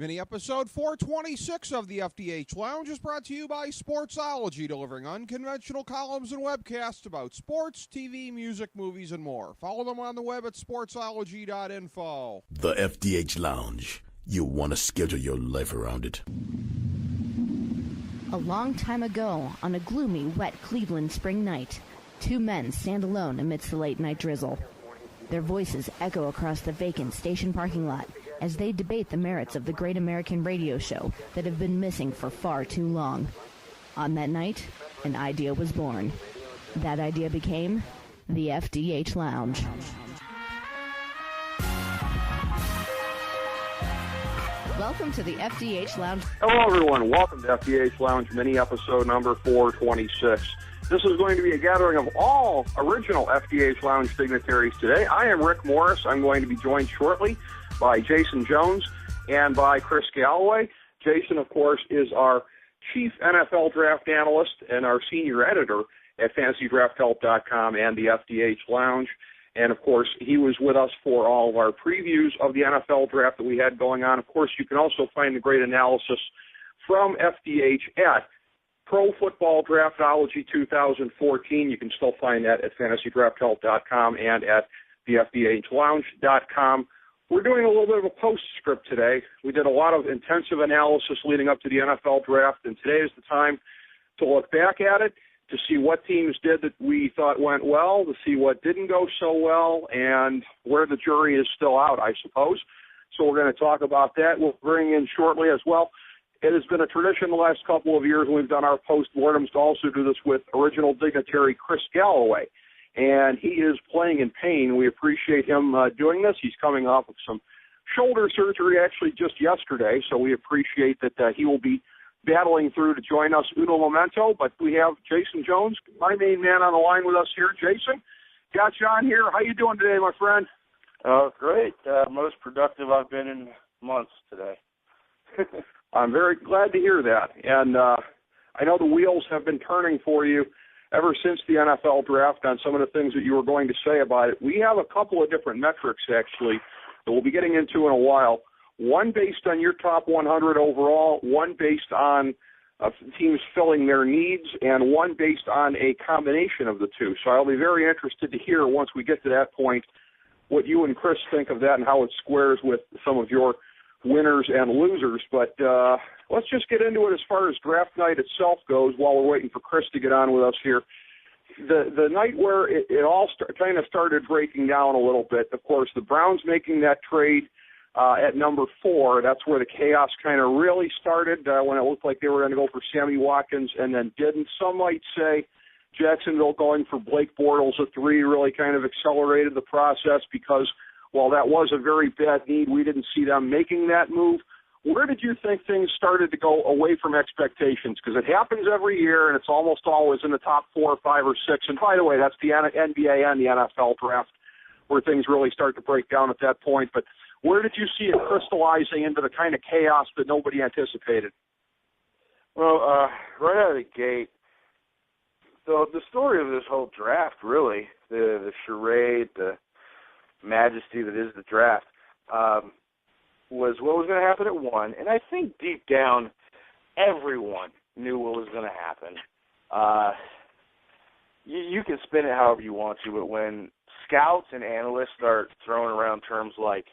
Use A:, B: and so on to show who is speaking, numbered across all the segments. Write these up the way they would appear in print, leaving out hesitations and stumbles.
A: Mini episode 426 of the FDH Lounge is brought to you by Sportsology, delivering unconventional columns and webcasts about sports, TV, music, movies, and more. Follow them on the web at sportsology.info.
B: The FDH Lounge. You want to schedule your life around it.
C: A long time ago, on a gloomy, wet Cleveland spring night, two men stand alone amidst the late-night drizzle. Their voices echo across the vacant station parking lot as they debate the merits of the great American radio show that have been missing for far too long. On that night, an idea was born. That idea became the FDH Lounge. Welcome to the FDH Lounge.
D: Hello, everyone. Welcome to FDH Lounge mini episode number 426. This is going to be a gathering of all original FDH Lounge dignitaries today. I am Rick Morris. I'm going to be joined shortly by Jason Jones and by Chris Galloway. Jason, of course, is our chief NFL draft analyst and our senior editor at FantasyDraftHelp.com and the FDH Lounge. And, of course, he was with us for all of our previews of the NFL draft that we had going on. Of course, you can also find the great analysis from FDH at Pro Football Draftology 2014. You can still find that at FantasyDraftHelp.com and at the FDHLounge.com. We're doing a little bit of a postscript today. We did a lot of intensive analysis leading up to the NFL draft, and today is the time to look back at it, to see what teams did that we thought went well, to see what didn't go so well, and where the jury is still out, I suppose. So we're going to talk about that. We'll bring in shortly as well. It has been a tradition the last couple of years when we've done our postmortems to also do this with original dignitary Chris Galloway. And he is playing in pain. We appreciate him doing this. He's coming off of some shoulder surgery actually just yesterday, so we appreciate that he will be battling through to join us uno momento. But we have Jason Jones, my main man, on the line with us here. Jason, got you on here. How you doing today, my friend?
E: Oh, great. Most productive I've been in months today.
D: I'm very glad to hear that. And I know the wheels have been turning for you ever since the NFL draft on some of the things that you were going to say about it. We have a couple of different metrics, actually, that we'll be getting into in a while. One based on your top 100 overall, one based on teams filling their needs, and one based on a combination of the two. So I'll be very interested to hear, once we get to that point, what you and Chris think of that and how it squares with some of your winners and losers. But let's just get into it as far as draft night itself goes while we're waiting for Chris to get on with us here. The night where it all kind of started breaking down a little bit, of course, the Browns making that trade at number 4, that's where the chaos kind of really started when it looked like they were going to go for Sammy Watkins and then didn't. Some might say Jacksonville going for Blake Bortles at 3 really kind of accelerated the process because, while that was a very bad need, we didn't see them making that move. Where did you think things started to go away from expectations? Because it happens every year, and it's almost always in the top 4 or 5 or 6. And by the way, that's the NBA and the NFL draft where things really start to break down at that point. But where did you see it crystallizing into the kind of chaos that nobody anticipated?
E: Well, right out of the gate, the story of this whole draft, really, the charade, the majesty that is the draft, was what was going to happen at 1. And I think deep down, everyone knew what was going to happen. You can spin it however you want to, but when scouts and analysts start throwing around terms like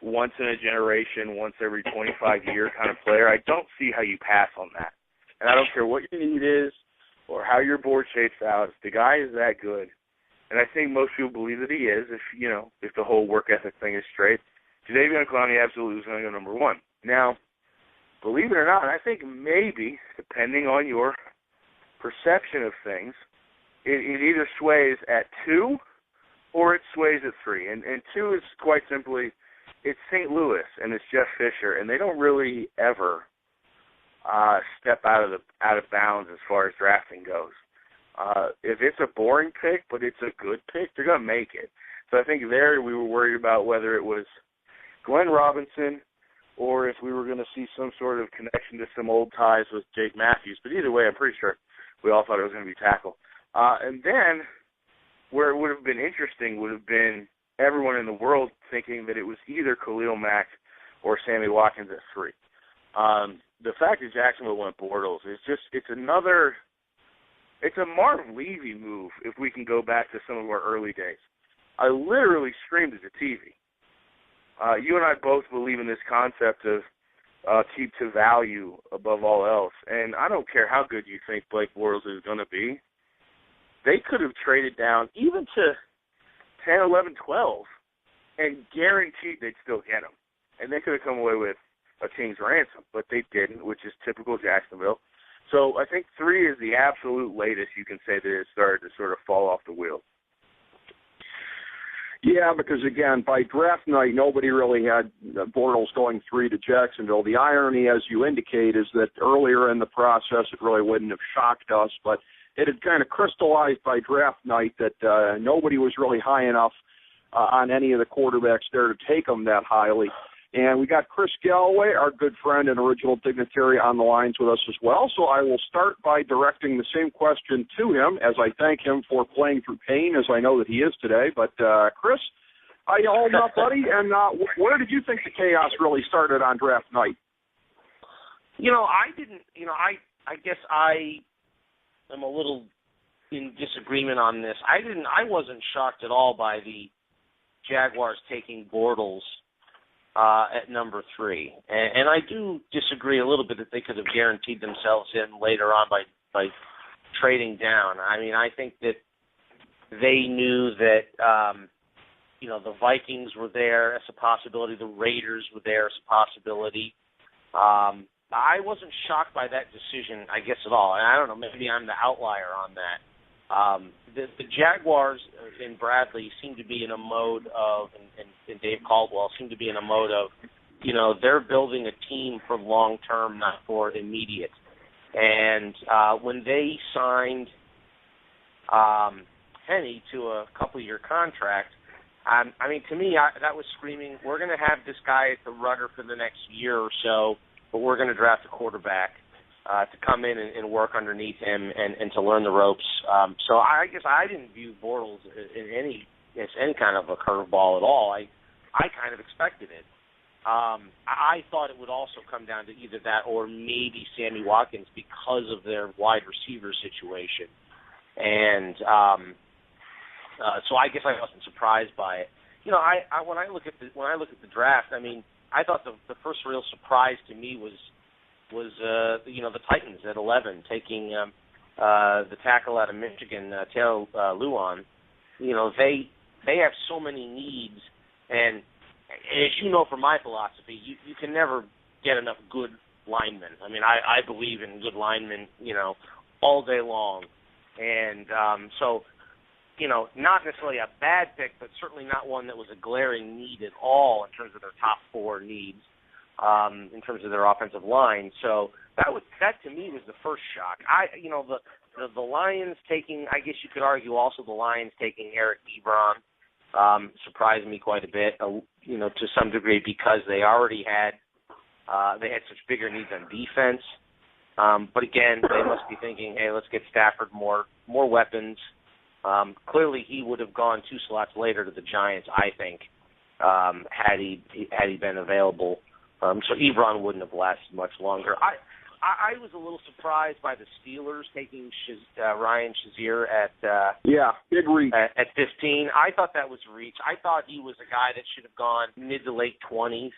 E: once in a generation, once every 25-year kind of player, I don't see how you pass on that. And I don't care what your need is or how your board shapes out. If the guy is that good, and I think most people believe that he is, if the whole work ethic thing is straight, Jadeveon Clowney absolutely is going to go number 1. Now, believe it or not, I think maybe, depending on your perception of things, it either sways at 2 or it sways at 3. And 2 is quite simply, it's St. Louis and it's Jeff Fisher, and they don't really ever step out of bounds as far as drafting goes. If it's a boring pick, but it's a good pick, they're going to make it. So I think there we were worried about whether it was Glenn Robinson or if we were going to see some sort of connection to some old ties with Jake Matthews. But either way, I'm pretty sure we all thought it was going to be tackle. And then where it would have been interesting would have been everyone in the world thinking that it was either Khalil Mack or Sammy Watkins at 3. The fact that Jacksonville went Bortles is just, it's a Marv Levy move if we can go back to some of our early days. I literally screamed at the TV. You and I both believe in this concept of keep to value above all else. And I don't care how good you think Blake Bortles is going to be. They could have traded down even to 10, 11, 12 and guaranteed they'd still get him. And they could have come away with a king's ransom, but they didn't, which is typical Jacksonville. So I think 3 is the absolute latest you can say that it started to sort of fall off the wheel.
D: Yeah, because, again, by draft night, nobody really had Bortles going 3 to Jacksonville. The irony, as you indicate, is that earlier in the process it really wouldn't have shocked us, but it had kind of crystallized by draft night that nobody was really high enough on any of the quarterbacks there to take them that highly. And we got Chris Galloway, our good friend and original dignitary, on the lines with us as well. So I will start by directing the same question to him, as I thank him for playing through pain, as I know that he is today. But, Chris, how you holding up, buddy? And where did you think the chaos really started on draft night?
F: I didn't, I guess I am a little in disagreement on this. I wasn't shocked at all by the Jaguars taking Bortles at number 3. And I do disagree a little bit that they could have guaranteed themselves in later on by trading down. I mean, I think that they knew that, the Vikings were there as a possibility. The Raiders were there as a possibility. I wasn't shocked by that decision, I guess, at all. And I don't know, maybe I'm the outlier on that. The Jaguars and Bradley seem to be in a mode of, and Dave Caldwell seem to be in a mode of, they're building a team for long term, not for immediate. And when they signed Henny to a couple-year contract, to me, that was screaming, we're going to have this guy at the rudder for the next year or so, but we're going to draft a quarterback to come in and work underneath him and to learn the ropes. So I guess I didn't view Bortles as any kind of a curveball at all. I kind of expected it. I thought it would also come down to either that or maybe Sammy Watkins because of their wide receiver situation. And so I guess I wasn't surprised by it. When I look at the draft, I thought the first real surprise to me was the Titans at 11 taking the tackle out of Michigan, Taylor Lewan. They have so many needs, and as you know from my philosophy, you can never get enough good linemen. I believe in good linemen, all day long, and so not necessarily a bad pick, but certainly not one that was a glaring need at all in terms of their top 4 needs. In terms of their offensive line, so that to me was the first shock. The Lions taking, I guess you could argue also the Lions taking Eric Ebron surprised me quite a bit. To some degree because they already had such bigger needs on defense. But again, they must be thinking, hey, let's get Stafford more weapons. Clearly, he would have gone 2 slots later to the Giants, I think, had he been available. So Ebron wouldn't have lasted much longer. I was a little surprised by the Steelers taking Ryan Shazier at
D: big reach
F: at 15. I thought that was a reach. I thought he was a guy that should have gone mid to late 20s.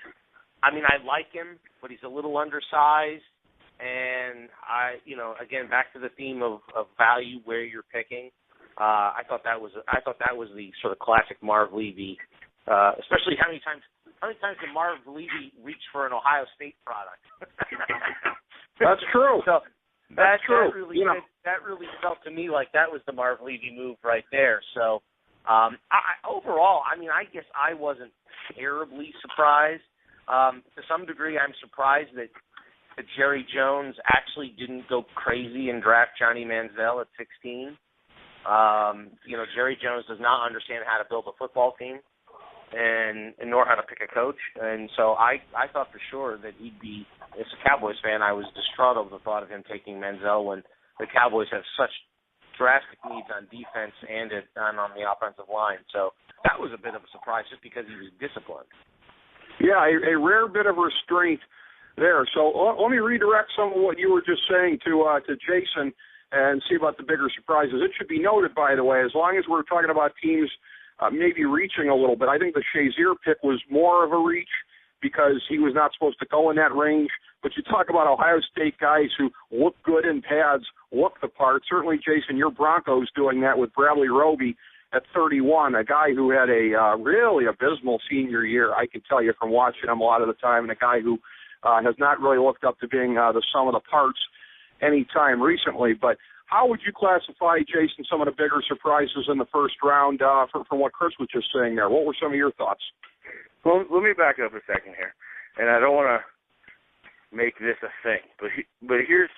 F: I like him, but he's a little undersized. And again, back to the theme of value where you're picking. I thought that was the sort of classic Marv Levy, especially how many times did Marv Levy reach for an Ohio State product?
D: That's true.
F: So
D: That's true.
F: That really felt to me like that was the Marv Levy move right there. So overall, I guess I wasn't terribly surprised. To some degree, I'm surprised that Jerry Jones actually didn't go crazy and draft Johnny Manziel at 16. Jerry Jones does not understand how to build a football team and nor how to pick a coach. And so I thought for sure that he'd be, as a Cowboys fan, I was distraught over the thought of him taking Manziel when the Cowboys have such drastic needs on defense and on the offensive line. So that was a bit of a surprise just because he was disciplined.
D: Yeah, a rare bit of restraint there. So let me redirect some of what you were just saying to Jason and see about the bigger surprises. It should be noted, by the way, as long as we're talking about teams maybe reaching a little bit, I think the Shazier pick was more of a reach because he was not supposed to go in that range. But you talk about Ohio State guys who look good in pads, look the part. Certainly, Jason, your Broncos doing that with Bradley Roby at 31, a guy who had a really abysmal senior year, I can tell you from watching him a lot of the time, and a guy who has not really looked up to being the sum of the parts any time recently. But how would you classify, Jason, some of the bigger surprises in the first round from what Chris was just saying there? What were some of your thoughts?
E: Well, let me back up a second here, and I don't want to make this a thing, but here's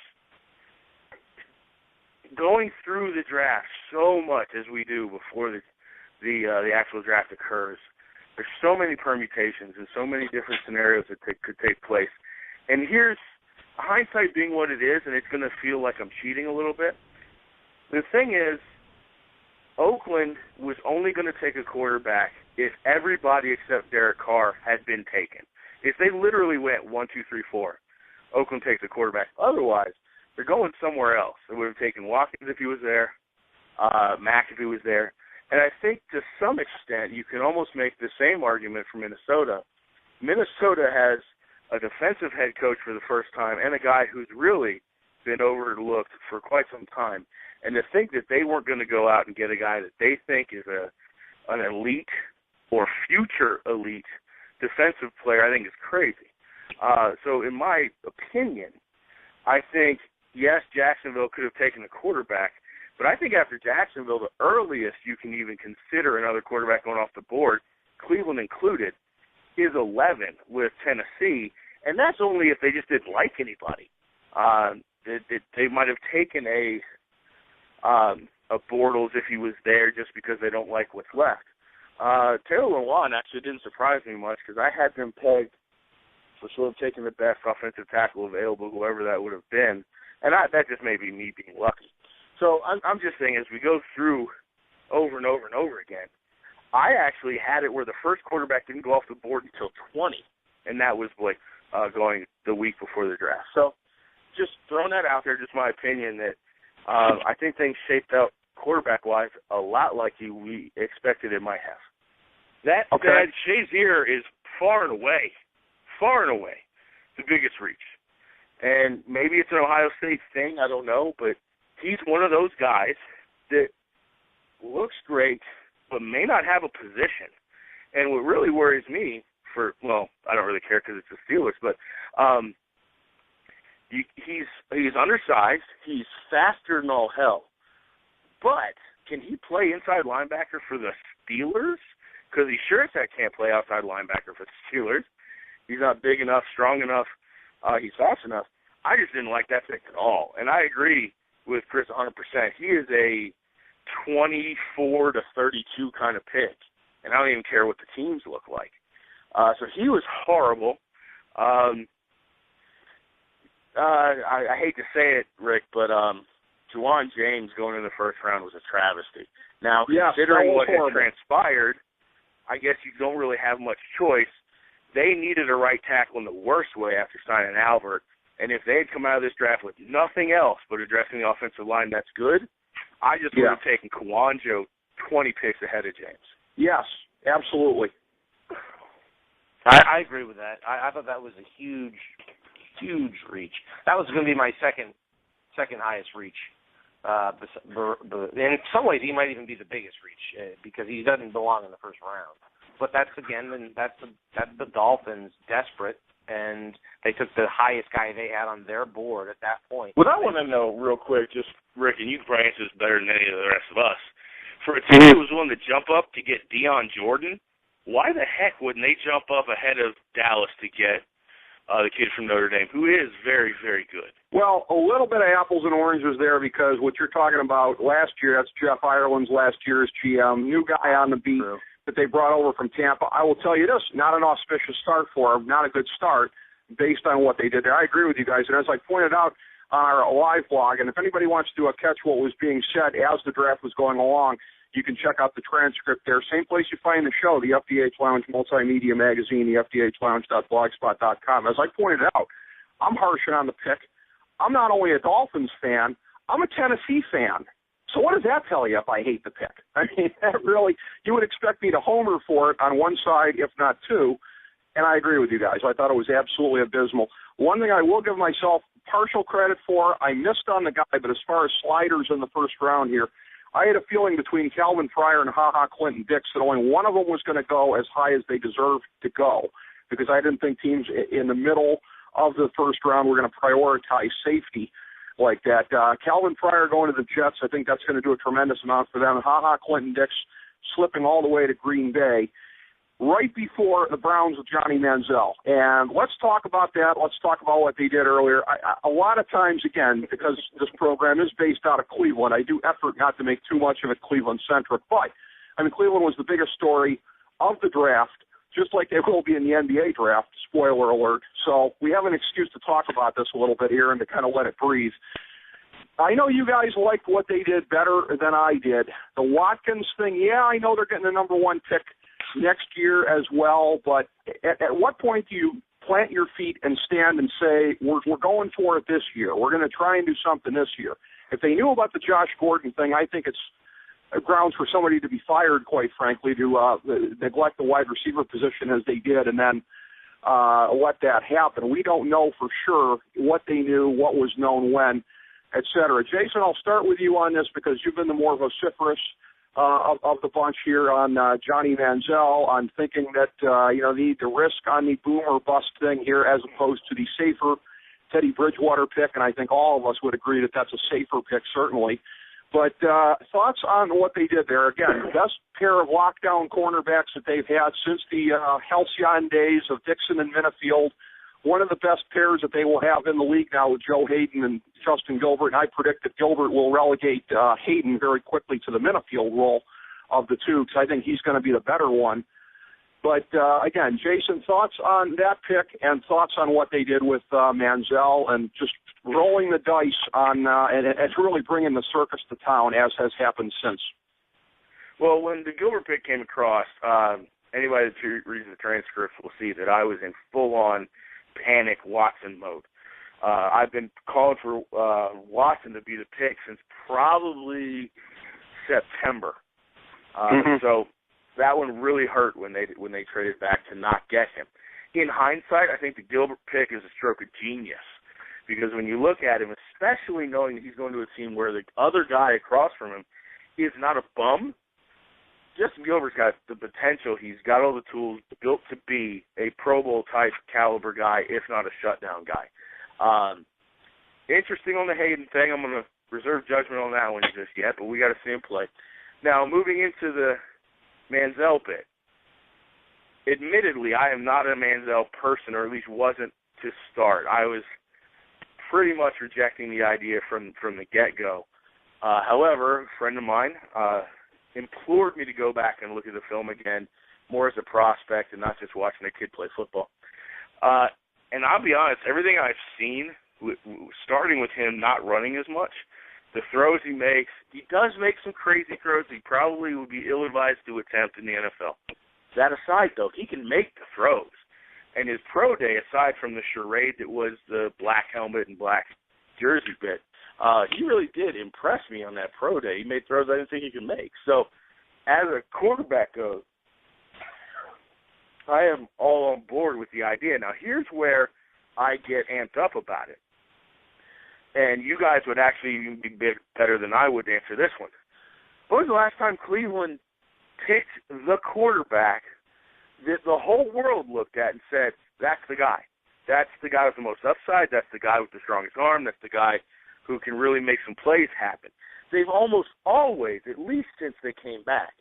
E: going through the draft so much as we do before the actual draft occurs. There's so many permutations and so many different scenarios that could take place. And here's hindsight being what it is, and it's going to feel like I'm cheating a little bit. The thing is, Oakland was only going to take a quarterback if everybody except Derek Carr had been taken. If they literally went 1, 2, 3, 4, Oakland takes a quarterback. Otherwise, they're going somewhere else. They would have taken Watkins if he was there, Mack if he was there. And I think to some extent you can almost make the same argument for Minnesota. Minnesota has a defensive head coach for the first time and a guy who's really been overlooked for quite some time. And to think that they weren't going to go out and get a guy that they think is an elite or future elite defensive player, I think is crazy. So in my opinion, I think, yes, Jacksonville could have taken a quarterback, but I think after Jacksonville, the earliest you can even consider another quarterback going off the board, Cleveland included, is 11 with Tennessee, and that's only if they just didn't like anybody. They might have taken a Bortles if he was there just because they don't like what's left. Taylor Lewan actually didn't surprise me much because I had them pegged for sort of taking the best offensive tackle available, whoever that would have been, and that just may be me being lucky. So I'm just saying, as we go through over and over and over again, I actually had it where the first quarterback didn't go off the board until 20, and that was like going the week before the draft. So just throwing that out there, just my opinion that I think things shaped out quarterback-wise a lot like we expected it might have. That said, Shazier is far and away the biggest reach. And maybe it's an Ohio State thing, I don't know, but he's one of those guys that looks great but may not have a position. And what really worries me I don't really care because it's the Steelers, but he's undersized, he's faster than all hell. But can he play inside linebacker for the Steelers? Because he sure as heck can't play outside linebacker for the Steelers. He's not big enough, strong enough, he's fast enough. I just didn't like that pick at all. And I agree with Chris 100%. He is a 24 to 32 kind of pick, and I don't even care what the teams look like. So he was horrible. I hate to say it, Rick, but Juwan James going in the first round was a travesty. Now, considering what had transpired, I guess you don't really have much choice. They needed a right tackle in the worst way after signing Albert, and if they had come out of this draft with nothing else but addressing the offensive line that's good, I just would have taken Kouandjio 20 picks ahead of James.
D: Yes, absolutely.
F: I agree with that. I thought that was a huge reach. That was going to be my second highest reach. In some ways, he might even be the biggest reach because he doesn't belong in the first round. But that's the Dolphins desperate, and they took the highest guy they had on their board at that point.
E: What I want to know real quick, just Rick, and you can probably answer this better than any of the rest of us. For a team that was willing to jump up to get Deion Jordan, why the heck wouldn't they jump up ahead of Dallas to get the kid from Notre Dame, who is very, very good?
D: Well, a little bit of apples and oranges there because what you're talking about last year, that's Jeff Ireland's last year's GM, new guy on the beat. True. That they brought over from Tampa. I will tell you this, not an auspicious start for them, not a good start based on what they did there. I agree with you guys, and as I pointed out on our live blog, and if anybody wants to catch what was being said as the draft was going along, You can check out the transcript there. Same place you find the show, the FDH Lounge Multimedia Magazine, the FDHLounge.blogspot.com. As I pointed out, I'm harshing on the pick. I'm not only a Dolphins fan, I'm a Tennessee fan. So what does that tell you if I hate the pick? I mean, that really, you would expect me to homer for it on one side, if not two, and I agree with you guys. I thought it was absolutely abysmal. One thing I will give myself partial credit for, I missed on the guy, but as far as sliders in the first round here, I had a feeling between Calvin Pryor and HaHa Clinton Dix that only one of them was going to go as high as they deserved to go, because I didn't think teams in the middle of the first round were going to prioritize safety like that. Calvin Pryor going to the Jets, I think that's going to do a tremendous amount for them. HaHa Clinton Dix slipping all the way to Green Bay right before the Browns with Johnny Manziel. And let's talk about that. Let's talk about what they did earlier. A lot of times, again, because this program is based out of Cleveland, I do effort not to make too much of it Cleveland-centric. But, I mean, Cleveland was the biggest story of the draft, just like they will be in the NBA draft, spoiler alert. So we have an excuse to talk about this a little bit here and to kind of let it breathe. I know you guys liked what they did better than I did. The Watkins thing, yeah, I know they're getting the number one pick next year as well, but at what point do you plant your feet and stand and say, we're going for it this year. We're going to try and do something this year. If they knew about the Josh Gordon thing, I think it's grounds for somebody to be fired, quite frankly, to neglect the wide receiver position as they did and then let that happen. We don't know for sure what they knew, what was known when, et cetera. Jason, I'll start with you on this because you've been the more vociferous of the bunch here on Johnny Manziel, on thinking that, the risk on the boom or bust thing here as opposed to the safer Teddy Bridgewater pick, and I think all of us would agree that that's a safer pick, certainly. But thoughts on what they did there? Again, the best pair of lockdown cornerbacks that they've had since the halcyon days of Dixon and Minifield. One of the best pairs that they will have in the league now with Joe Hayden and Justin Gilbert. And I predict that Gilbert will relegate Hayden very quickly to the Minifield role of the two, because I think he's going to be the better one. But, again, Jason, thoughts on that pick and thoughts on what they did with Manziel and just rolling the dice on and really bringing the circus to town, as has happened since.
E: Well, when the Gilbert pick came across, anybody that reads the transcripts will see that I was in full-on panic Watson mode. I've been calling for Watson to be the pick since probably September. So that one really hurt when they traded back to not get him. In hindsight, I think the Gilbert pick is a stroke of genius, because when you look at him, especially knowing that he's going to a team where the other guy across from him is not a bum, Justin Gilbert's got the potential. He's got all the tools built to be a Pro Bowl type caliber guy, if not a shutdown guy. Interesting on the Hayden thing. I'm going to reserve judgment on that one just yet, but we got to see him play. Now, moving into the Manziel bit. Admittedly, I am not a Manziel person, or at least wasn't to start. I was pretty much rejecting the idea from the get-go. However, a friend of mine implored me to go back and look at the film again, more as a prospect and not just watching a kid play football. And I'll be honest, everything I've seen, starting with him not running as much, the throws he makes, he does make some crazy throws he probably would be ill-advised to attempt in the NFL. That aside, though, he can make the throws. And his pro day, aside from the charade that was the black helmet and black jersey bit, he really did impress me on that pro day. He made throws I didn't think he could make. So, as a quarterback goes, I am all on board with the idea. Now, here's where I get amped up about it. And you guys would actually be better than I would to answer this one. When was the last time Cleveland picked the quarterback that the whole world looked at and said, that's the guy. That's the guy with the most upside. That's the guy with the strongest arm. That's the guy who can really make some plays happen. They've almost always, at least since they came back,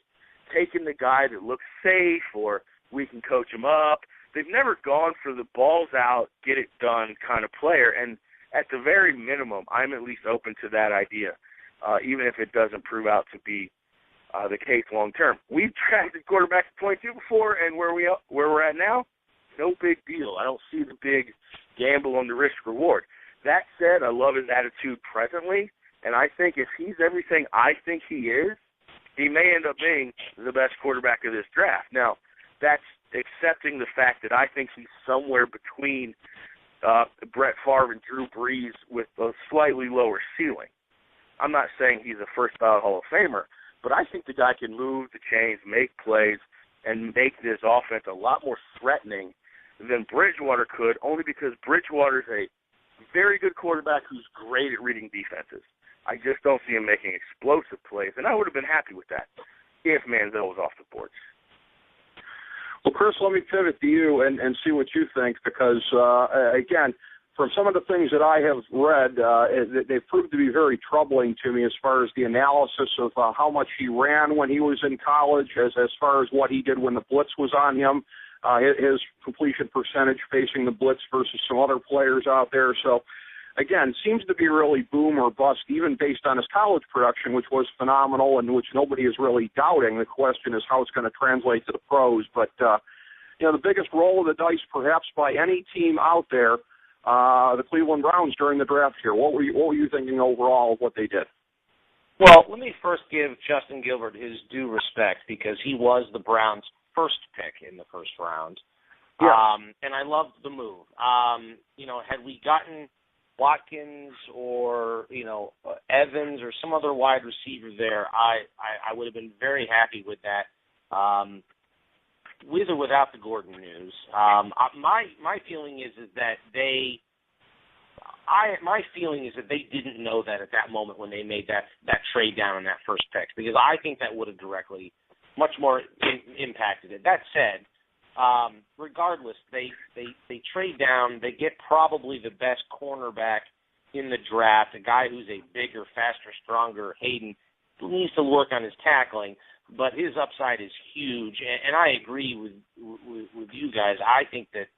E: taken the guy that looks safe or we can coach him up. They've never gone for the balls out, get it done kind of player. And at the very minimum, I'm at least open to that idea, even if it doesn't prove out to be the case long term. We've drafted quarterbacks at 22 before, and where we're at now, no big deal. I don't see the big gamble on the risk reward. That said, I love his attitude presently, and I think if he's everything I think he is, he may end up being the best quarterback of this draft. Now, that's accepting the fact that I think he's somewhere between Brett Favre and Drew Brees with a slightly lower ceiling. I'm not saying he's a first-ballot Hall of Famer, but I think the guy can move the chains, make plays, and make this offense a lot more threatening than Bridgewater could, only because Bridgewater's a very good quarterback who's great at reading defenses. I just don't see him making explosive plays, and I would have been happy with that if Manziel was off the board.
D: Well, Chris, let me pivot to you and see what you think, because, again, from some of the things that I have read, they've proved to be very troubling to me as far as the analysis of how much he ran when he was in college, as far as what he did when the blitz was on him, his completion percentage facing the blitz versus some other players out there. So, again, seems to be really boom or bust, even based on his college production, which was phenomenal and which nobody is really doubting. The question is how it's going to translate to the pros. But, the biggest roll of the dice perhaps by any team out there, the Cleveland Browns during the draft here. What were you thinking overall of what they did?
F: Well, let me first give Justin Gilbert his due respect, because he was the Browns' first pick in the first round.
D: Yeah.
F: And I loved the move. Had we gotten Watkins or, Evans or some other wide receiver there, I would have been very happy with that, with or without the Gordon news. My feeling is that they didn't know that at that moment when they made that trade down on that first pick, because I think that would have directly much more impacted it. That said, regardless, they trade down. They get probably the best cornerback in the draft, a guy who's a bigger, faster, stronger. Hayden needs to work on his tackling, but his upside is huge. And I agree with you guys. I think that,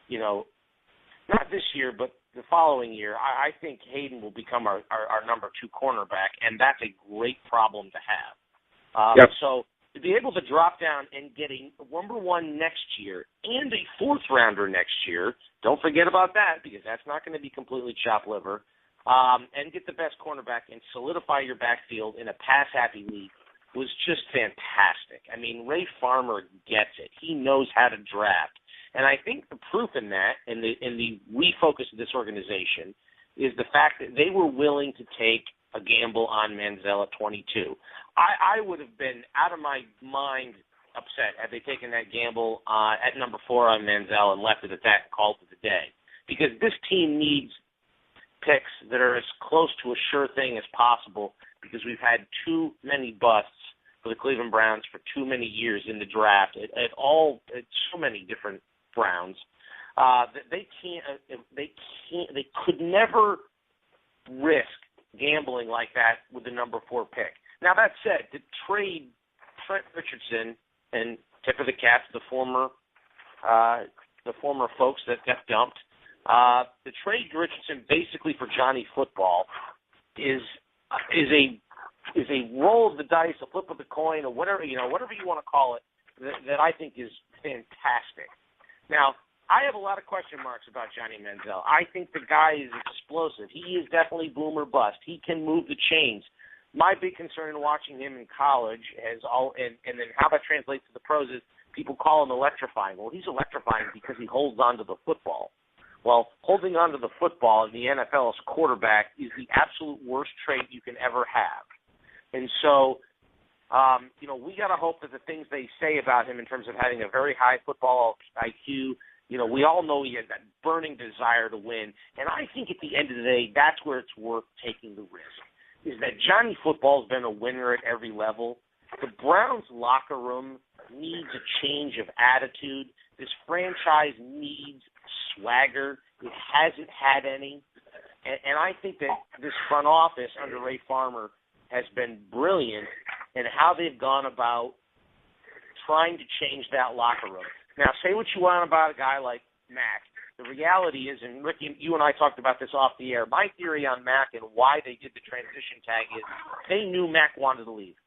F: not this year, but the following year, I think Hayden will become our number 2 cornerback, and that's a great problem to have.
D: Yep.
F: So to be able to drop down and get a number 1 next year and a 4th rounder next year, don't forget about that, because that's not going to be completely chopped liver, and get the best cornerback and solidify your backfield in a pass-happy league was just fantastic. I mean, Ray Farmer gets it. He knows how to draft. And I think the proof in that, in the refocus of this organization, is the fact that they were willing to take a gamble on Manziel at 22. I would have been out of my mind upset had they taken that gamble at number 4 on Manziel and left it at that and called it a day. Because this team needs picks that are as close to a sure thing as possible, because we've had too many busts for the Cleveland Browns for too many years in the draft at so many different rounds. They could never risk gambling like that with the number 4 pick. Now, that said, to trade Trent Richardson, and tip of the cap to the former folks that got dumped, the trade Richardson basically for Johnny Football is a roll of the dice, a flip of the coin, or whatever you want to call it, that I think is fantastic. Now, I have a lot of question marks about Johnny Manziel. I think the guy is explosive. He is definitely boom or bust. He can move the chains. My big concern in watching him in college and then how that translates to the pros is people call him electrifying. Well, he's electrifying because he holds on to the football. Well, holding on to the football in the NFL as quarterback is the absolute worst trait you can ever have. And so, we got to hope that the things they say about him in terms of having a very high football IQ, we all know he has that burning desire to win. And I think at the end of the day, that's where it's worth taking the risk, is that Johnny Football's been a winner at every level. The Browns locker room needs a change of attitude. This franchise needs swagger. It hasn't had any. And I think that this front office under Ray Farmer has been brilliant in how they've gone about trying to change that locker room. Now, say what you want about a guy like Mack. The reality is, and Rick, you and I talked about this off the air, my theory on Mack and why they did the transition tag is they knew Mack wanted to leave.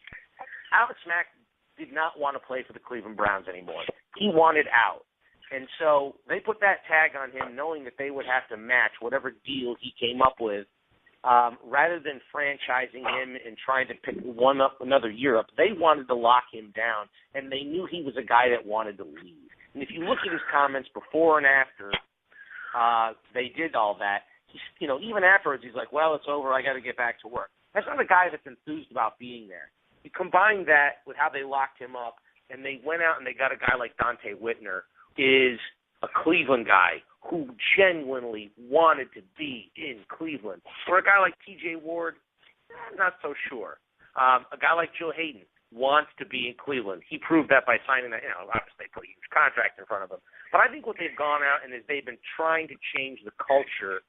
F: Alex Mack did not want to play for the Cleveland Browns anymore. He wanted out. And so they put that tag on him knowing that they would have to match whatever deal he came up with rather than franchising him and trying to pick one up another year up, they wanted to lock him down, and they knew he was a guy that wanted to leave. And if you look at his comments before and after they did all that, even afterwards, he's like, well, it's over, I got to get back to work. That's not a guy that's enthused about being there. You combine that with how they locked him up, and they went out and they got a guy like Dante Whitner, is a Cleveland guy who genuinely wanted to be in Cleveland. Or a guy like T.J. Ward, not so sure. A guy like Joe Hayden wants to be in Cleveland. He proved that by signing that, obviously they put a huge contract in front of him. But I think what they've gone out and is they've been trying to change the culture.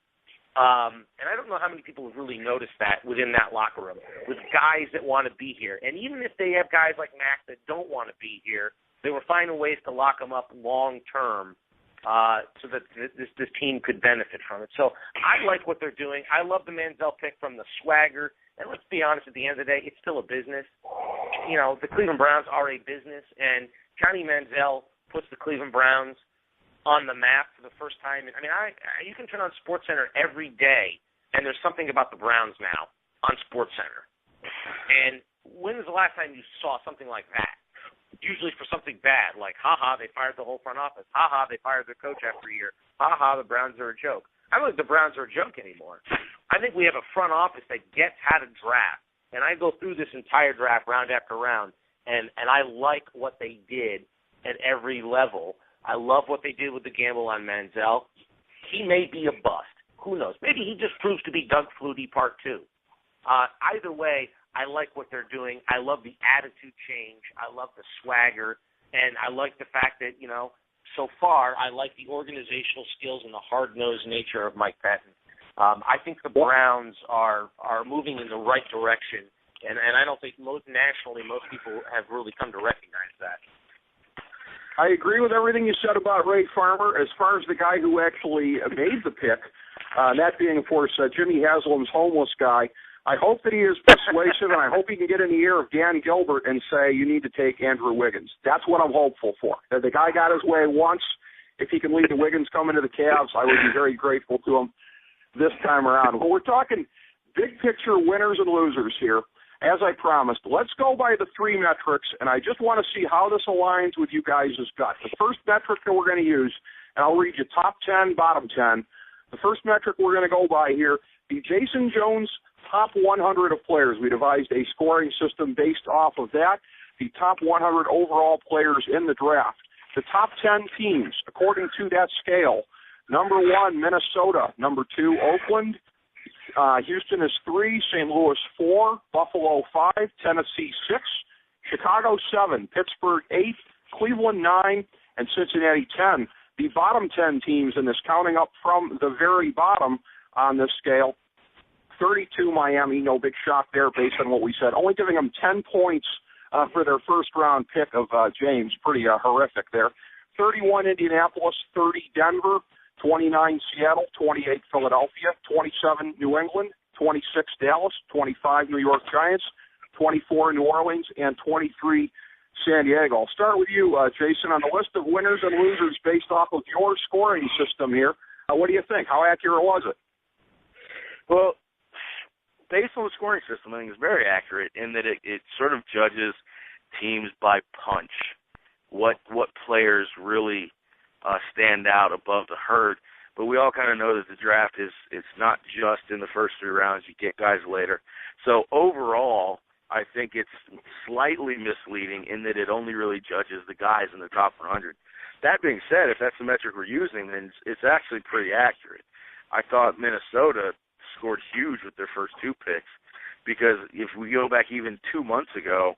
F: And I don't know how many people have really noticed that within that locker room, with guys that want to be here. And even if they have guys like Mac that don't want to be here, they were finding ways to lock them up long term so that this team could benefit from it. So I like what they're doing. I love the Manziel pick from the swagger. And let's be honest, at the end of the day, it's still a business. The Cleveland Browns are a business, and Johnny Manziel puts the Cleveland Browns on the map for the first time. You can turn on SportsCenter every day, and there's something about the Browns now on SportsCenter. And when was the last time you saw something like that? Usually for something bad, like, they fired the whole front office. They fired their coach after a year. The Browns are a joke. I don't think the Browns are a joke anymore. I think we have a front office that gets how to draft. And I go through this entire draft round after round, and I like what they did at every level. I love what they did with the gamble on Manziel. He may be a bust. Who knows? Maybe he just proves to be Doug Flutie Part 2. Either way, I like what they're doing. I love the attitude change. I love the swagger. And I like the fact that, so far, I like the organizational skills and the hard-nosed nature of Mike Patton. I think the Browns are moving in the right direction, and I don't think nationally most people have really come to recognize that.
D: I agree with everything you said about Ray Farmer. As far as the guy who actually made the pick, that being, of course, Jimmy Haslam's homeless guy, I hope that he is persuasive, and I hope he can get in the ear of Dan Gilbert and say, you need to take Andrew Wiggins. That's what I'm hopeful for. The guy got his way once. If he can lead the Wiggins coming to the Cavs, I would be very grateful to him this time around. But we're talking big picture winners and losers here. As I promised, let's go by the three metrics, and I just want to see how this aligns with you guys' gut. The first metric that we're going to use, and I'll read you top 10, bottom 10. The first metric we're going to go by here, the Jason Jones top 100 of players. We devised a scoring system based off of that. The top 100 overall players in the draft. The top 10 teams, according to that scale. Number 1, Minnesota. Number 2, Oakland. Houston is 3, St. Louis 4, Buffalo 5, Tennessee 6, Chicago 7, Pittsburgh 8, Cleveland 9, and Cincinnati 10. The bottom 10 teams in this, counting up from the very bottom on this scale, 32 Miami, no big shock there based on what we said, only giving them 10 points for their first-round pick of James. Pretty horrific there. 31 Indianapolis, 30 Denver, 29 Seattle, 28 Philadelphia, 27 New England, 26 Dallas, 25 New York Giants, 24 New Orleans, and 23 San Diego. I'll start with you, Jason, on the list of winners and losers based off of your scoring system here. What do you think? How accurate was it?
G: Well, based on the scoring system, I think it's very accurate in that it sort of judges teams by punch, what players really stand out above the herd. But we all kind of know that the draft it's not just in the first 3 rounds. You get guys later. So overall, I think it's slightly misleading in that it only really judges the guys in the top 100. That being said, if that's the metric we're using, then it's actually pretty accurate. I thought Minnesota scored huge with their first 2 picks because if we go back even 2 months ago,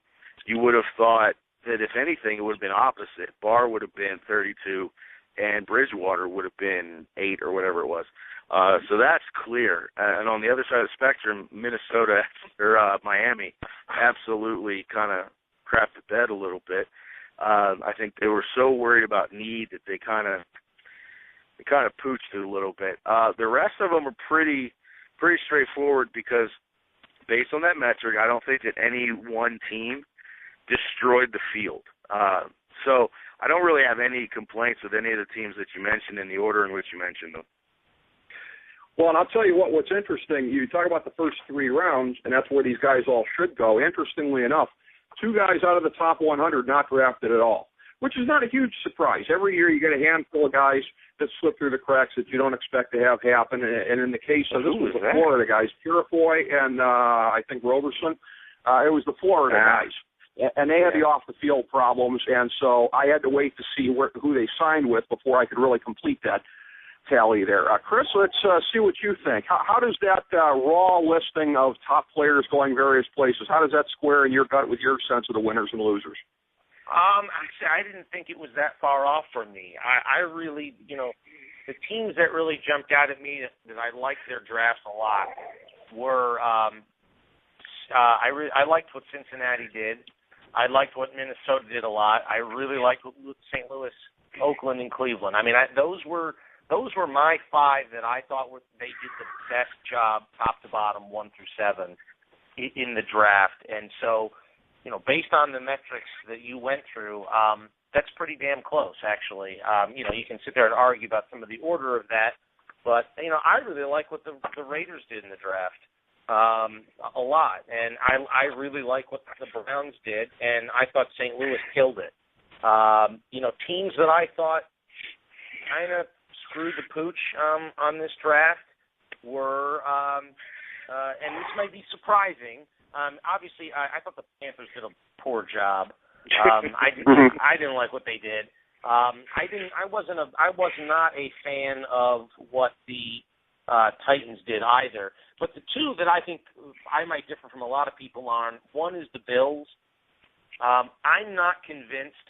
G: you would have thought that if anything, it would have been opposite. Barr would have been 32 and Bridgewater would have been 8 or whatever it was. So that's clear. And on the other side of the spectrum, Minnesota or Miami absolutely kind of crapped the bed a little bit. I think they were so worried about need that they kind of pooched it a little bit. The rest of them are pretty straightforward because based on that metric, I don't think that any one team destroyed the field. So I don't really have any complaints with any of the teams that you mentioned in the order in which you mentioned them.
D: Well, and I'll tell you what's interesting, you talk about the first 3 rounds, and that's where these guys all should go. Interestingly enough, 2 guys out of the top 100 not drafted at all, which is not a huge surprise. Every year you get a handful of guys that slip through the cracks that you don't expect to have happen. And in the case of this was the Florida guys, Purifoy and I think Roberson, it was the Florida guys. And they had the off-the-field problems, and so I had to wait to see who they signed with before I could really complete that tally there. Chris, let's see what you think. How does that raw listing of top players going various places, how does that square in your gut with your sense of the winners and losers?
F: Actually, I didn't think it was that far off from me. I really, the teams that really jumped out at me that I liked their drafts a lot were I liked what Cincinnati did. I liked what Minnesota did a lot. I really liked what St. Louis, Oakland, and Cleveland. I mean, those were my 5 that I thought they did the best job, top to bottom, 1 through 7, in the draft. And so, based on the metrics that you went through, that's pretty damn close, actually. You can sit there and argue about some of the order of that, but I really like what the Raiders did in the draft. A lot, and I really like what the Browns did, and I thought St. Louis killed it. Teams that I thought kind of screwed the pooch on this draft were, and this might be surprising. Obviously, I thought the Panthers did a poor job. I didn't like what they did. I was not a fan of what the Titans did either. But the 2 that I think I might differ from a lot of people on, one is the Bills. I'm not convinced,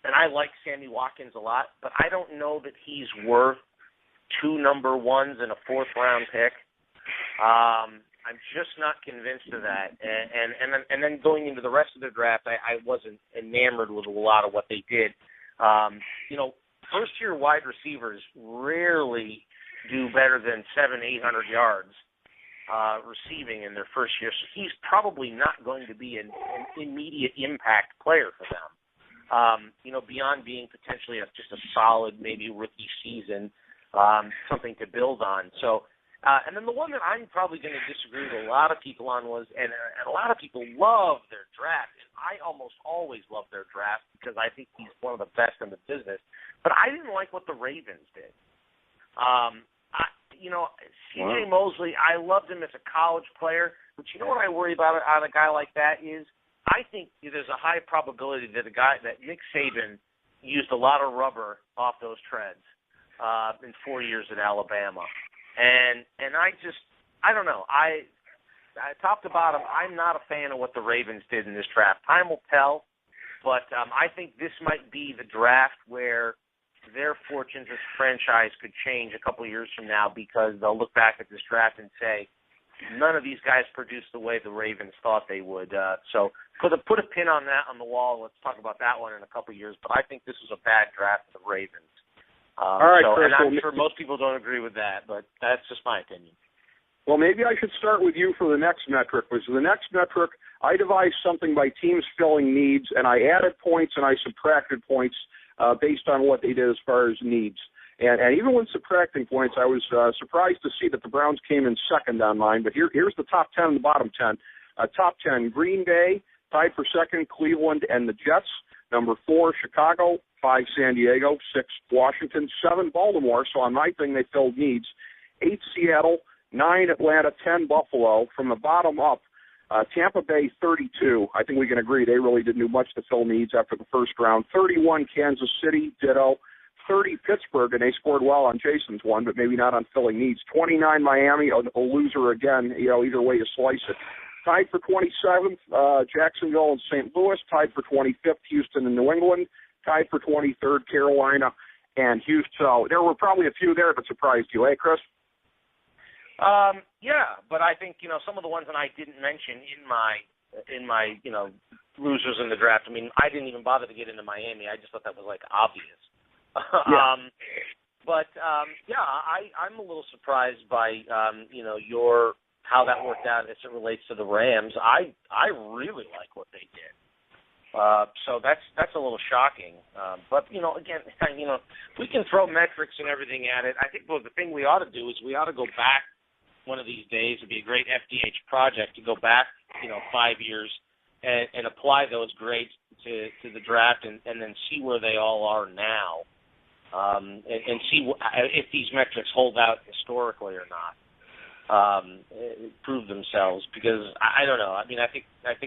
F: and I like Sammy Watkins a lot, but I don't know that he's worth 2 number 1s and a 4th-round pick. I'm just not convinced of that. And then going into the rest of the draft, I wasn't enamored with a lot of what they did. First-year wide receivers rarely do better than 700-800 yards receiving in their first year. So he's probably not going to be an immediate impact player for them. Beyond being potentially just a solid, maybe rookie season, something to build on. So, and then the one that I'm probably going to disagree with a lot of people on was, and a lot of people love their draft, and I almost always love their draft because I think he's one of the best in the business. But I didn't like what the Ravens did. C.J. Mosley, I loved him as a college player, but you know what I worry about on a guy like that is I think there's a high probability that Nick Saban used a lot of rubber off those treads in 4 years at Alabama. And I don't know. Top to bottom, I'm not a fan of what the Ravens did in this draft. Time will tell, but I think this might be the draft where their fortunes as a franchise could change a couple of years from now because they'll look back at this draft and say, none of these guys produced the way the Ravens thought they would. So put a pin on that on the wall. Let's talk about that one in a couple of years. But I think this was a bad draft for the Ravens.
D: All right, Chris,
F: and I'm sure most people don't agree with that, but that's just my opinion.
D: Well, maybe I should start with you for the next metric. The next metric, I devised something by teams filling needs, and I added points and I subtracted points based on what they did as far as needs. And even when subtracting points, I was surprised to see that the Browns came in second on mine. But here's the top 10 and the bottom 10. Top 10, Green Bay, tied for second, Cleveland and the Jets. Number 4, Chicago. 5, San Diego. 6, Washington. 7, Baltimore. So on my thing, they filled needs. 8, Seattle. 9, Atlanta. 10, Buffalo. From the bottom up, Tampa Bay, 32. I think we can agree they really didn't do much to fill needs after the first round. 31, Kansas City, ditto. 30, Pittsburgh, and they scored well on Jason's one, but maybe not on filling needs. 29, Miami, a loser again, either way you slice it. Tied for 27th, Jacksonville and St. Louis. Tied for 25th, Houston and New England. Tied for 23rd, Carolina and Houston. So there were probably a few there that surprised you, eh, Chris?
F: Yeah, but I think, some of the ones that I didn't mention in my losers in the draft, I mean, I didn't even bother to get into Miami. I just thought that was, obvious.
D: Yeah.
F: I'm a little surprised by, how that worked out as it relates to the Rams. I really like what they did. So that's a little shocking. But, again, we can throw metrics and everything at it. I think the thing we ought to do is we ought to go back one of these days. It'd be a great FDH project to go back, 5 years and apply those grades to the draft and then see where they all are now and see if these metrics hold out historically or not. Prove themselves, because I don't know. I mean, I think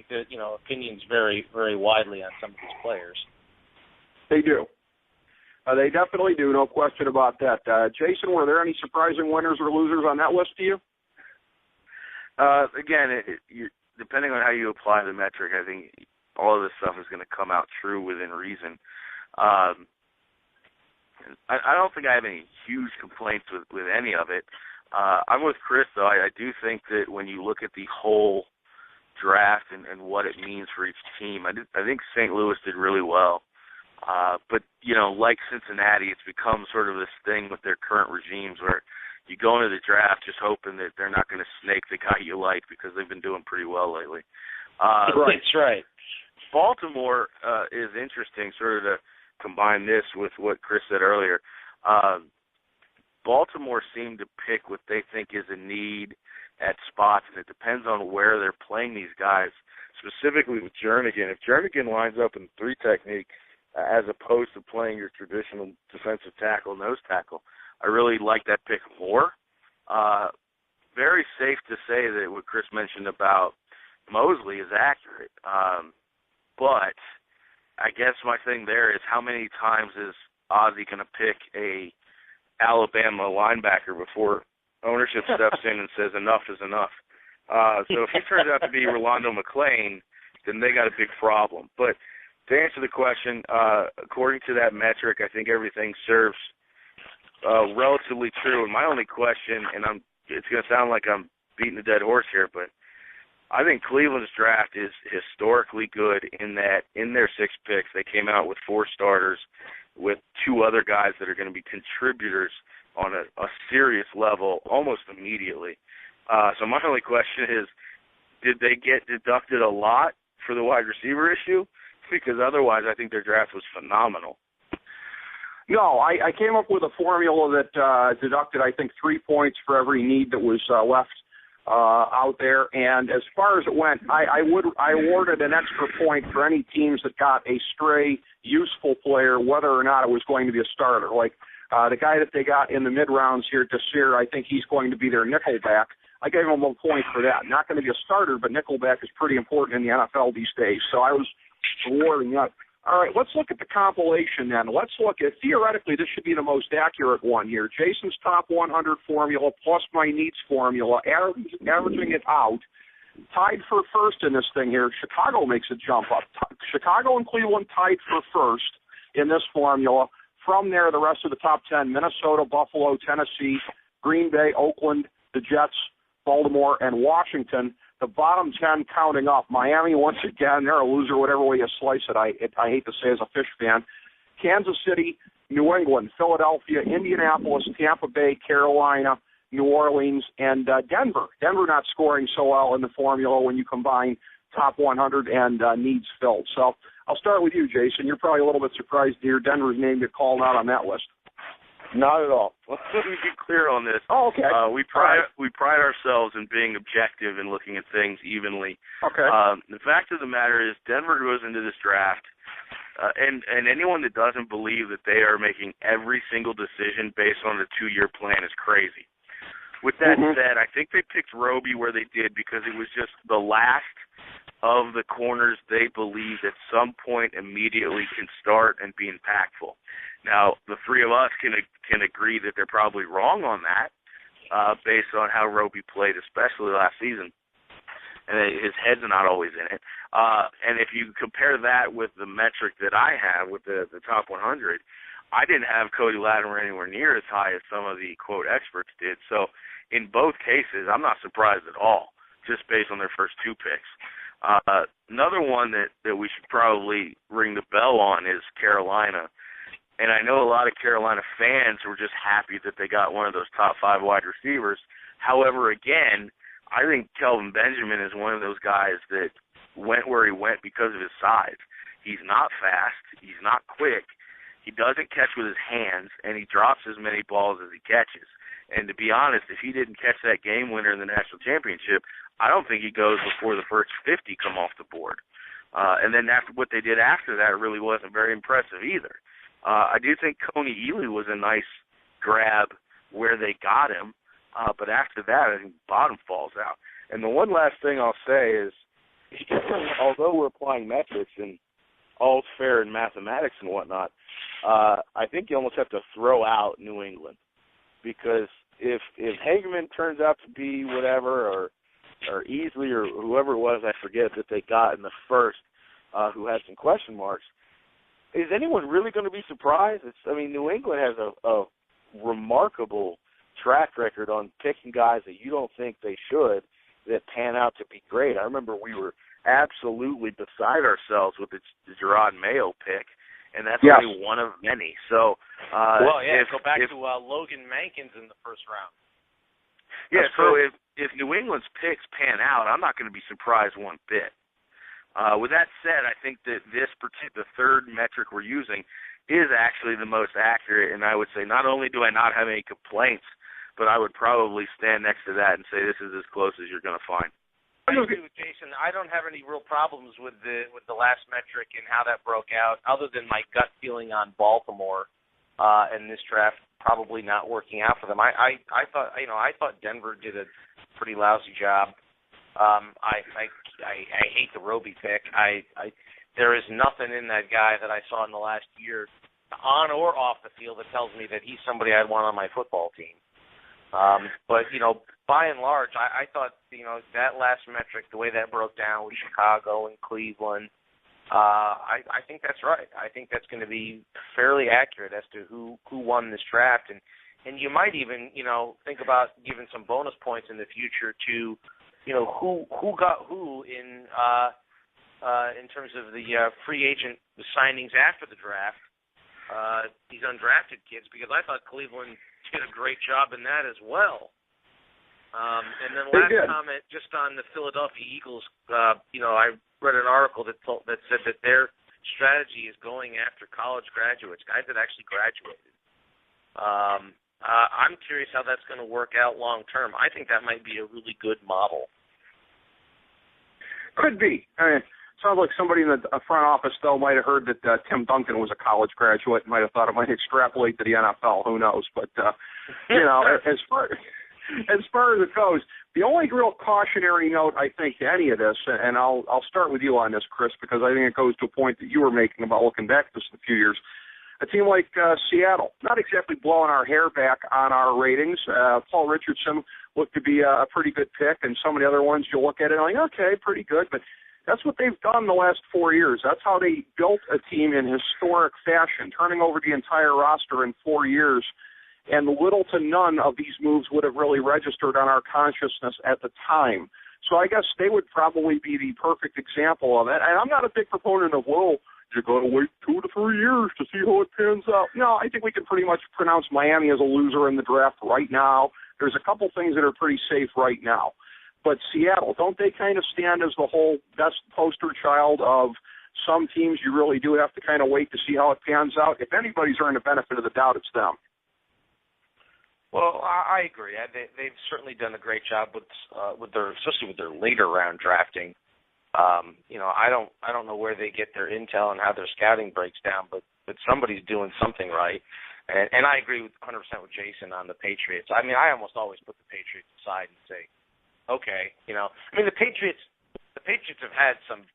F: that opinions vary very widely on some of these players.
D: They do. They definitely do. No question about that. Jason, were there any surprising winners or losers on that list to you?
G: Again, depending on how you apply the metric, I think all of this stuff is going to come out true within reason. I don't think I have any huge complaints with any of it. I'm with Chris, though. I do think that when you look at the whole draft and what it means for each team, I think St. Louis did really well. But, like Cincinnati, it's become sort of this thing with their current regimes where you go into the draft just hoping that they're not going to snake the guy you like because they've been doing pretty well lately.
F: That's right.
G: Baltimore is interesting, sort of to combine this with what Chris said earlier. Baltimore seemed to pick what they think is a need at spots, and it depends on where they're playing these guys, specifically with Jernigan. If Jernigan lines up in 3 technique as opposed to playing your traditional defensive tackle, nose tackle, I really like that pick more. Very safe to say that what Chris mentioned about Mosley is accurate. But I guess my thing there is how many times is Ozzie going to pick a Alabama linebacker before ownership steps in and says enough is enough. So if he turns out to be Rolando McClain, then they got a big problem. But to answer the question, according to that metric, I think everything serves relatively true. And my only question, and it's going to sound like I'm beating a dead horse here, but I think Cleveland's draft is historically good in that in their 6 picks, they came out with 4 starters with 2 other guys that are going to be contributors on a serious level almost immediately. So my only question is, did they get deducted a lot for the wide receiver issue? Because otherwise I think their draft was phenomenal.
D: No, I came up with a formula that deducted, I think, 3 points for every need that was left out there. And as far as it went, I awarded an extra point for any teams that got a stray, useful player, whether or not it was going to be a starter. Like the guy that they got in the mid-rounds here, Desir, I think he's going to be their nickelback. I gave him a point for that. Not going to be a starter, but nickelback is pretty important in the NFL these days. So I was awarding that. All right, let's look at the compilation then. Let's look at, theoretically, this should be the most accurate one here. Jason's top 100 formula plus my needs formula, averaging it out. Tied for first in this thing here. Chicago makes a jump up. Chicago and Cleveland tied for first in this formula. From there, the rest of the top 10, Minnesota, Buffalo, Tennessee, Green Bay, Oakland, the Jets, Baltimore, and Washington. The bottom 10 counting up. Miami, once again, they're a loser, whatever way you slice it. I hate to say as a fish fan. Kansas City, New England, Philadelphia, Indianapolis, Tampa Bay, Carolina, New Orleans, and Denver. Denver not scoring so well in the formula when you combine top 100 and needs filled. So I'll start with you, Jason. You're probably a little bit surprised to hear Denver's name get called out on that list.
G: Not at all. Let me be clear on this.
D: Oh, okay.
G: We pride ourselves in being objective and looking at things evenly.
D: Okay.
G: The fact of the matter is Denver goes into this draft, and anyone that doesn't believe that they are making every single decision based on a 2-year plan is crazy. With that said, I think they picked Roby where they did because it was just the last of the corners they believed at some point immediately can start and be impactful. Now, the 3 of us can agree that they're probably wrong on that based on how Roby played, especially last season. And his head's not always in it. And if you compare that with the metric that I have with the top 100, I didn't have Cody Latimer anywhere near as high as some of the, quote, experts did. So in both cases, I'm not surprised at all, just based on their first 2 picks. Another one that we should probably ring the bell on is Carolina. And I know a lot of Carolina fans were just happy that they got one of those top 5 wide receivers. However, again, I think Kelvin Benjamin is one of those guys that went where he went because of his size. He's not fast. He's not quick. He doesn't catch with his hands, and he drops as many balls as he catches. And to be honest, if he didn't catch that game winner in the national championship, I don't think he goes before the first 50 come off the board. And then after what they did after that really wasn't very impressive either. I do think Coney Ely was a nice grab where they got him, but after that, I think bottom falls out. And the one last thing I'll say is, although we're applying metrics and all's fair in mathematics and whatnot, I think you almost have to throw out New England, because if Hageman turns out to be whatever, or Easley or whoever it was, I forget, that they got in the first, who had some question marks, is anyone really going to be surprised? New England has a remarkable track record on picking guys that you don't think they should that pan out to be great. I remember we were absolutely beside ourselves with the Gerard Mayo pick, and that's only one of many. So,
F: go back to Logan Mankins in the first round.
G: Yeah, so if New England's picks pan out, I'm not going to be surprised one bit. With that said, I think that the third metric we're using is actually the most accurate, and I would say not only do I not have any complaints, but I would probably stand next to that and say this is as close as you're going to find.
F: I agree with Jason. I don't have any real problems with the last metric and how that broke out, other than my gut feeling on Baltimore and this draft probably not working out for them. I thought Denver did a pretty lousy job. I hate the Roby pick. There is nothing in that guy that I saw in the last year, on or off the field, that tells me that he's somebody I'd want on my football team. But by and large, I thought that last metric, the way that broke down with Chicago and Cleveland, I think that's right. I think that's going to be fairly accurate as to who won this draft, and you might even think about giving some bonus points in the future to who got who in terms of the free agent signings after the draft, these undrafted kids, because I thought Cleveland did a great job in that as well. And then last comment, just on the Philadelphia Eagles, I read an article that said that their strategy is going after college graduates, guys that actually graduated. I'm curious how that's going to work out long term. I think that might be a really good model.
D: Could be. Sounds like somebody in the front office, though, might have heard that Tim Duncan was a college graduate and might have thought it might extrapolate to the NFL. Who knows? But, as far as it goes, the only real cautionary note, I think, to any of this, and I'll start with you on this, Chris, because I think it goes to a point that you were making about looking back at this in a few years. A team like Seattle, not exactly blowing our hair back on our ratings. Paul Richardson looked to be a pretty good pick, and some of the other ones you'll look at it and like, okay, pretty good, but that's what they've done the last 4 years. That's how they built a team in historic fashion, turning over the entire roster in 4 years. And little to none of these moves would have really registered on our consciousness at the time. So I guess they would probably be the perfect example of it. And I'm not a big proponent of, well, you're going to wait 2 to 3 years to see how it pans out. No, I think we can pretty much pronounce Miami as a loser in the draft right now. There's a couple things that are pretty safe right now. But Seattle, don't they kind of stand as the whole best poster child of some teams you really do have to kind of wait to see how it pans out? If anybody's earned the benefit of the doubt, it's them.
F: Well, I agree. They've certainly done a great job with their, especially with their later round drafting. I don't know where they get their intel and how their scouting breaks down, but somebody's doing something right. And I agree 100% with Jason on the Patriots. I mean, I almost always put the Patriots aside and say, okay, the Patriots have had some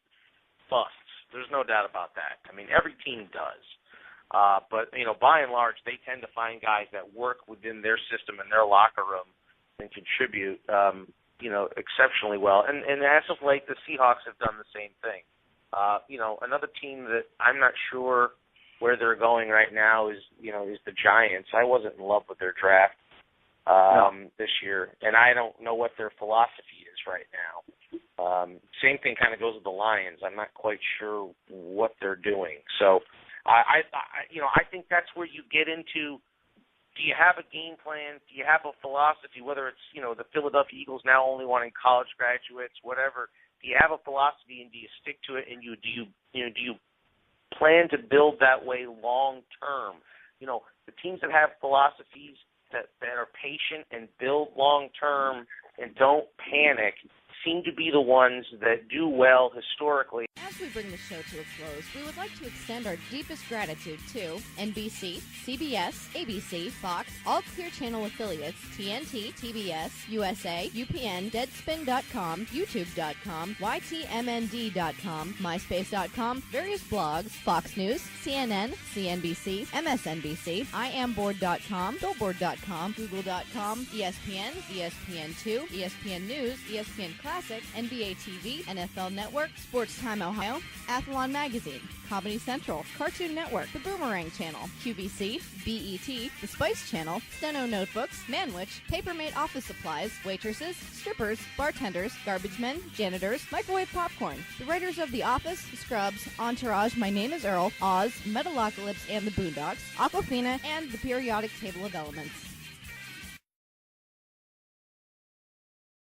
F: busts. There's no doubt about that. I mean, every team does. But by and large, they tend to find guys that work within their system and their locker room and contribute, exceptionally well. And as of late, the Seahawks have done the same thing. Another team that I'm not sure where they're going right now is the Giants. I wasn't in love with their draft this year, and I don't know what their philosophy is right now. Same thing kind of goes with the Lions. I'm not quite sure what they're doing. So I think that's where you get into, do you have a game plan? Do you have a philosophy, whether it's, the Philadelphia Eagles now only wanting college graduates, whatever. Do you have a philosophy, and do you stick to it, and do you plan to build that way long term. The teams that have philosophies that are patient and build long term and don't panic seem to be the ones that do well historically.
H: As we bring the show to a close, we would like to extend our deepest gratitude to NBC, CBS, ABC, Fox, all Clear Channel affiliates, TNT, TBS, USA, UPN, Deadspin.com, YouTube.com, YTMND.com, MySpace.com, various blogs, Fox News, CNN, CNBC, MSNBC, IamBoard.com, Billboard.com, Google.com, ESPN, ESPN2, ESPN News, ESPN Classic, NBA TV, NFL Network, Sports Time Ohio, Athlon Magazine, Comedy Central, Cartoon Network, The Boomerang Channel, QVC, BET, The Spice Channel, Steno Notebooks, Manwich, Papermate Office Supplies, waitresses, strippers, bartenders, garbage men, janitors, microwave popcorn, the writers of The Office, Scrubs, Entourage, My Name is Earl, Oz, Metalocalypse and the Boondocks, Aquafina, and the periodic table of elements.